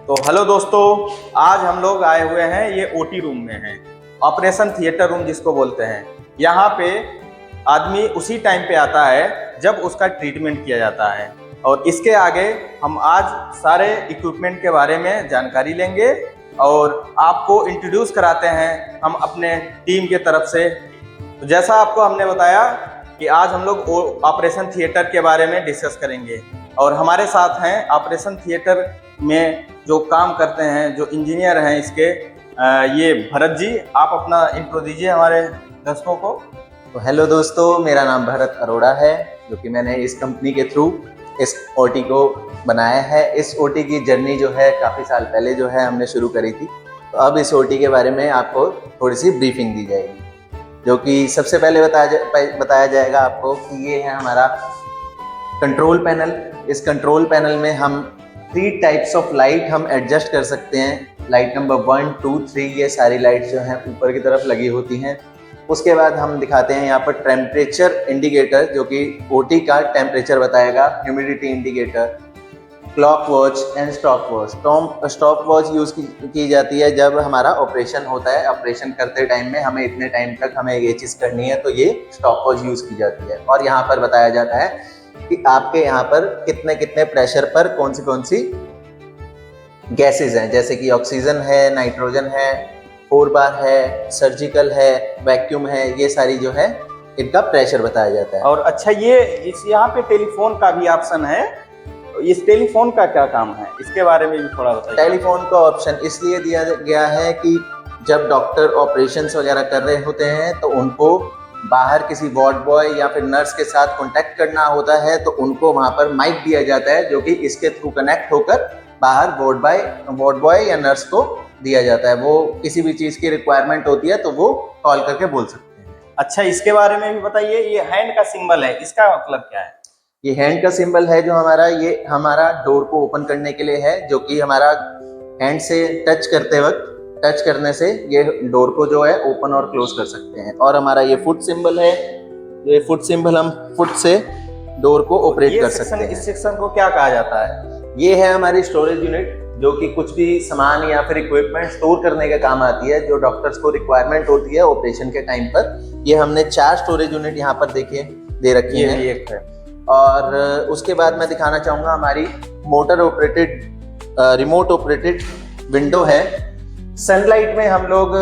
तो हेलो दोस्तों, आज हम लोग आए हुए हैं, ये ओटी रूम में हैं, ऑपरेशन थिएटर रूम जिसको बोलते हैं। यहाँ पे आदमी उसी टाइम पे आता है जब उसका ट्रीटमेंट किया जाता है। और इसके आगे हम आज सारे इक्विपमेंट के बारे में जानकारी लेंगे और आपको इंट्रोड्यूस कराते हैं हम अपने टीम के तरफ से। तो जैसा आपको हमने बताया कि आज हम लोग ऑपरेशन थिएटर के बारे में डिस्कस करेंगे और हमारे साथ हैं ऑपरेशन थिएटर में जो काम करते हैं, जो इंजीनियर हैं इसके, ये भरत जी। आप अपना इंट्रो दीजिए हमारे दर्शकों को। तो हेलो दोस्तों, मेरा नाम भरत अरोड़ा है, जो कि मैंने इस कंपनी के थ्रू इस ओटी को बनाया है। इस ओटी की जर्नी जो है काफ़ी साल पहले जो है हमने शुरू करी थी। तो अब इस ओटी के बारे में आपको थोड़ी सी ब्रीफिंग दी जाएगी, जो कि सबसे पहले बताया जाएगा आपको कि ये है हमारा कंट्रोल पैनल। इस कंट्रोल पैनल में हम 3 टाइप्स ऑफ लाइट हम एडजस्ट कर सकते हैं। लाइट नंबर 1, 2, 3 ये सारी लाइट्स जो हैं ऊपर की तरफ लगी होती हैं। उसके बाद हम दिखाते हैं यहाँ पर टेम्परेचर इंडिकेटर, जो कि ओटी का टेम्परेचर बताएगा, humidity indicator, clock watch and stop watch. Stop watch use की जाती है जब हमारा ऑपरेशन होता है। ऑपरेशन करते टाइम में हमें इतने टाइम तक हमें ये चीज़ करनी है, तो ये स्टॉप वॉच यूज़ की जाती है। और यहाँ पर बताया जाता है कि आपके यहाँ पर कितने कितने प्रेशर पर कौन सी गैसेज हैं, जैसे कि ऑक्सीजन है, नाइट्रोजन है, 4 बार है, सर्जिकल है, वैक्यूम है, ये सारी जो है इनका प्रेशर बताया जाता है। और अच्छा, ये यहाँ पे टेलीफोन का भी ऑप्शन है। इस टेलीफोन का क्या काम है, इसके बारे में भी थोड़ा बताइए। टेलीफोन का ऑप्शन इसलिए दिया गया है कि जब डॉक्टर ऑपरेशंस वगैरह कर रहे होते हैं तो उनको बाहर किसी वार्ड बॉय या फिर नर्स के साथ कांटेक्ट करना होता है, तो उनको वहाँ पर माइक दिया जाता है, जो कि इसके थ्रू कनेक्ट होकर बाहर वार्ड बॉय या नर्स को दिया जाता है। वो किसी भी चीज़ की रिक्वायरमेंट होती है तो वो कॉल करके बोल सकते हैं। अच्छा, इसके बारे में भी बताइए। ये हैंड का सिंबल है, इसका मतलब क्या है? ये हैंड का सिंबल है जो ये हमारा डोर को ओपन करने के लिए है, जो कि हमारा हैंड से टच करने से ये डोर को जो है ओपन और क्लोज कर सकते हैं। और हमारा ये फुट सिंबल है, ये फुट सिंबल हम फुट से डोर को ऑपरेट कर सकते हैं। इस सेक्शन को क्या कहा जाता है? ये है हमारी स्टोरेज यूनिट, जो कि कुछ भी सामान या फिर इक्विपमेंट स्टोर करने के काम आती है, जो डॉक्टर्स को रिक्वायरमेंट होती है ऑपरेशन के टाइम पर। ये हमने 4 स्टोरेज यूनिट यहाँ पर देखिए दे रखी है। एक है। और उसके बाद मैं दिखाना चाहूँगा हमारी motor operated remote operated window है। सनलाइट में हम लोग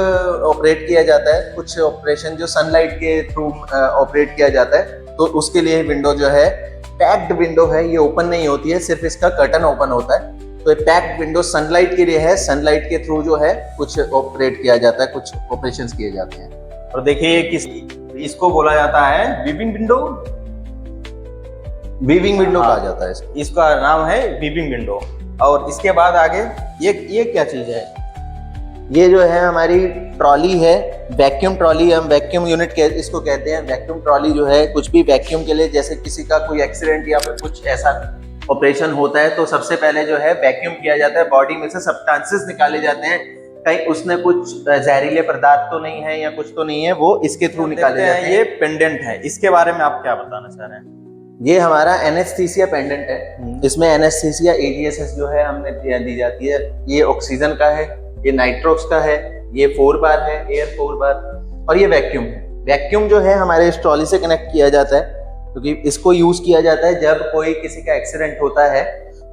ऑपरेट किया जाता है, कुछ ऑपरेशन जो सनलाइट के थ्रू ऑपरेट किया जाता है, तो उसके लिए विंडो जो है पैक्ड विंडो है, ये ओपन नहीं होती है, सिर्फ इसका कर्टन ओपन होता है। तो ये पैक्ड विंडो सनलाइट के लिए है, सनलाइट के थ्रू जो है कुछ ऑपरेट किया जाता है, कुछ ऑपरेशंस किए जाते हैं। और देखिए इसको बोला जाता है वीविंग विंडो कहा जाता है इसका नाम है वीविंग विंडो। और इसके बाद आगे ये क्या चीज है? ये जो है हमारी ट्रॉली है, वैक्यूम ट्रॉली, हम वैक्यूम यूनिट इसको कहते हैं। वैक्यूम ट्रॉली जो है कुछ भी वैक्यूम के लिए, जैसे किसी का कोई एक्सीडेंट या फिर कुछ ऐसा ऑपरेशन होता है, तो सबसे पहले जो है वैक्यूम किया जाता है, बॉडी में से सब्सटेंसेस निकाले जाते हैं, कहीं उसने कुछ जहरीले पदार्थ तो नहीं है या कुछ तो नहीं है, वो इसके थ्रू निकाले जाते हैं। ये पेंडेंट है, इसके बारे में आप क्या बताना चाह रहे हैं? ये हमारा एनेस्थीसिया पेंडेंट है। इसमें एनेस्थीसिया AGSS जो है हमने दी जाती है। ये ऑक्सीजन का है, ये नाइट्रोक्स का है, ये 4 बार है, एयर 4 बार, और ये वैक्यूम है। वैक्यूम जो है हमारे इस ट्रॉली से कनेक्ट किया जाता है, क्योंकि इसको यूज किया जाता है जब कोई किसी का एक्सीडेंट होता है।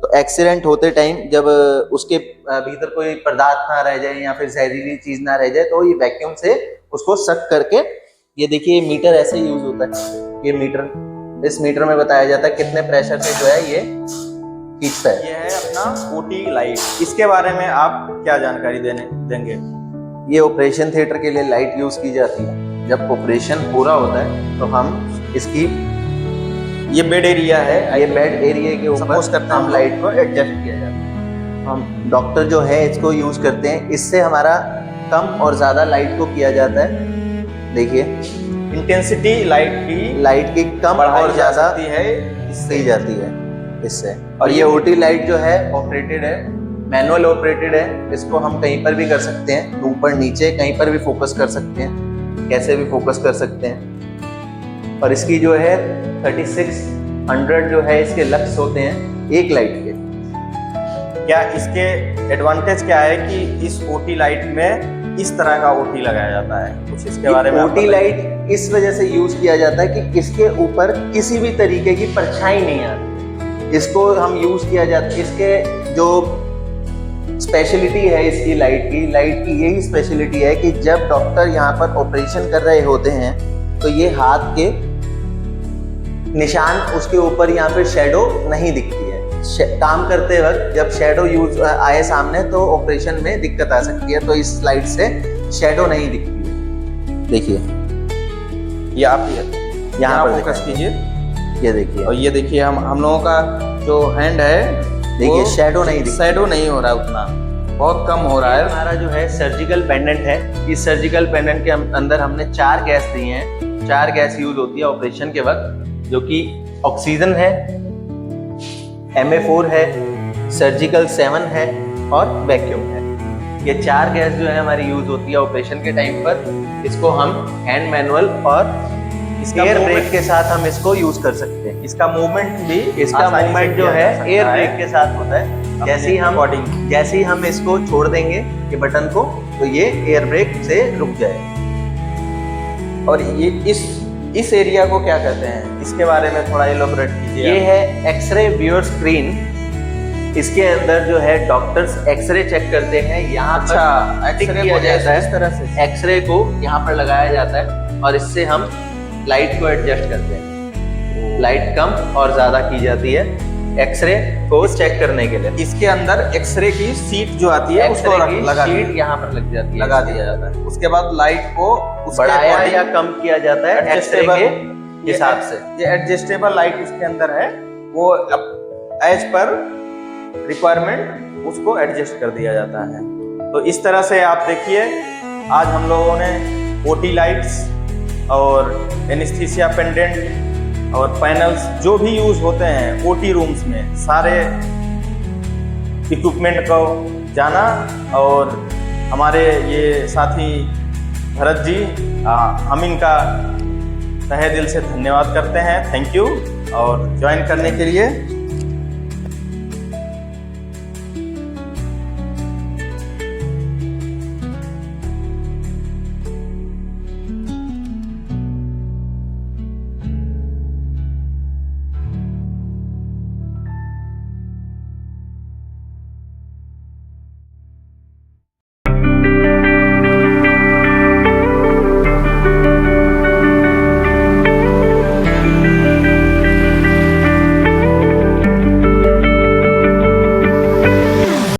तो एक्सीडेंट होते टाइम जब उसके भीतर कोई पदार्थ ना रह जाए या फिर जहरीली चीज ना रह जाए, तो ये वैक्यूम से उसको सक करके, ये देखिए मीटर ऐसे यूज होता है। ये मीटर, इस मीटर में बताया जाता है कितने प्रेशर से जो है ये खींचता है। ये है अपना ओटी लाइट, इसके बारे में आप क्या जानकारी देंगे? ये ऑपरेशन थिएटर के लिए लाइट यूज की जाती है। जब ऑपरेशन पूरा होता है तो हम इसकी, ये बेड एरिया है, ये बेड एरिया के ऊपर हम लाइट को एडजस्ट किया जाता है। हम डॉक्टर जो है इसको यूज करते हैं, इससे हमारा कम और ज्यादा लाइट को किया जाता है। देखिए इंटेंसिटी लाइट की कम और ज्यादा है इससे जाती है इससे। और ये ओटी लाइट जो है ऑपरेटेड है, मैनुअल ऑपरेटेड है। इसको हम कहीं पर भी कर सकते हैं, ऊपर नीचे कहीं पर भी फोकस कर सकते हैं, कैसे भी फोकस कर सकते हैं। और इसकी जो है 3600 जो है इसके लक्स होते हैं एक लाइट के। क्या इसके एडवांटेज क्या है कि इस ओटी लाइट में इस तरह का ओटी लगाया जाता है, कुछ इसके बारे में आप ओटी बताइए। लाइट इस वजह से यूज किया जाता है कि इसके ऊपर किसी भी तरीके की परछाई नहीं आती। इसको हम यूज किया जाता है, इसके जो स्पेशलिटी है इसकी लाइट की यही स्पेशलिटी है कि जब डॉक्टर यहाँ पर ऑपरेशन कर रहे होते हैं तो ये हाथ के निशान उसके ऊपर यहाँ पे शेडो नहीं दिखती है। काम करते वक्त जब शेडो यूज आए सामने तो ऑपरेशन में दिक्कत आ सकती है, तो इस लाइट से शेडो नहीं दिखती है। देखिए ये आप यहाँ पर फोकस कीजिए, ये देखिए, और ये देखिए हम लोगों का जो हैंड है देखिए शेडो नहीं दिखती, शेडो नहीं हो रहा है, उतना बहुत कम हो रहा है। हमारा जो है सर्जिकल पेंडेंट है, इस सर्जिकल पेंडेंट के अंदर हमने 4 गैस दी हैं। 4 गैस यूज होती है ऑपरेशन के वक्त, जो कि ऑक्सीजन है, MA4 है, सर्जिकल 7 है और वैक्यूम है। ये 4 गैस जो है हमारी यूज होती है ऑपरेशन के टाइम पर। इसको हम हैंड मैनुअल और इसका एयर movement- ब्रेक के साथ हम इसको यूज कर सकते हैं। इसका मूवमेंट भी इसका आसानी से मूवमेंट जो किया है जा सकता एयर है। ब्रेक के साथ होता है। according। जैसे ही हम इसको छोड़ देंगे ये बटन को, तो ये एयर ब्रेक से रुक जाएगा। और ये इस एरिया को क्या कहते हैं, इसके बारे में थोड़ा इलोबरेट कीजिए। ये है एक्सरे व्यूअर स्क्रीन। इसके अंदर जो है डॉक्टर्स एक्सरे चेक करते हैं। यहाँ अच्छा, टिक एक्सरे किया को जाता इस है, तरह से एक्सरे को यहाँ पर लगाया जाता है और इससे हम लाइट को एडजस्ट करते हैं। लाइट कम और ज्यादा की जाती है एक्सरे को चेक करने के लिए। इसके अंदर एक्सरे की सीट जो आती है उसको एक्सरे की लगा शीट यहाँ पर लग जाती है, लगा दिया जाता है। उसके बाद लाइट को उसके बढ़ाया according या कम किया जाता है एक्सरे adjustable- के हिसाब से। ये एडजस्टेबल लाइट उसके अंदर है, वो एज पर रिक्वायरमेंट उसको एडजस्ट कर दिया जाता है। तो इस तरह से आप देखिए, आज हम लोगों ने ओटी लाइट्स और एनेस्थीसिया पेंडेंट और पैनल्स जो भी यूज होते हैं ओटी रूम्स में, सारे इक्विपमेंट को जाना। और हमारे ये साथी भरत जी, हम इनका तहे दिल से धन्यवाद करते हैं, थैंक यू, और ज्वाइन करने के लिए